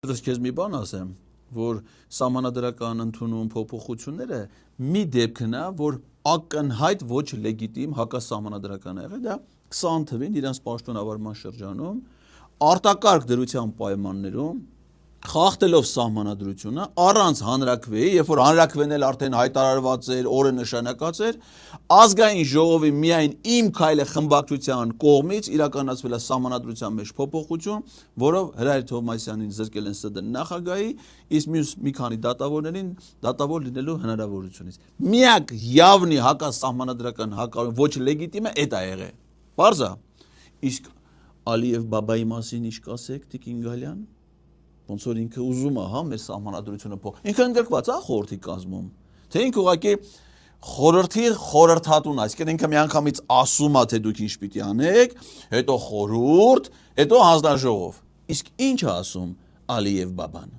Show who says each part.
Speaker 1: Դրս քեզ մի բան ասեմ, որ սահմանադրական ընդունում փոփոխությունները մի դեպքն է, որ ակնհայտ ոչ լեգիտիմ հակասահմանադրական է եղել, դա 20 թվին իրանց պաշտոնավարման շրջանում արտակարգ դրության պայմաններում խախտելով սահմանադրությունը առանց հանրաքվեի, երբ որ հանրաքվեն էլ արդեն հայտարարված էր, օրը նշանակած էր, ազգային ժողովի միայն իմ քայլը խմբակցության կողմից իրականացվել է սահմանադրության մեջ փոփոխություն, որով Հրայր Թովմասյանին զրկել են ՍԴ նախագահի, իսկ մյուս մի քանի դատավորներին դատավոր լինելու հնարավորությունից։ Միակ явնի հակասահմանադրական հակառակ ոչ լեգիտիմը այդ է եղել։ Պարզ է։ Իսկ Ալիև Բաբայի մասին ինչ կասեք, Տիկին Գալյան։ Ոնց որ ինքը ուզում է, հա, մեր սահմանադրությունը ինքը ընդգրկված է խորհրդի կազմում, թե ինքը ուղղակի խորհրդի խորհրդատուն, այսինքն ինքը միանգամից ասում է, թե դուք ինչ պիտի անեք, հետո խորհուրդ, հետո հանձնաժողով։ Իսկ ինչ է ասում Ալիև Բաբան։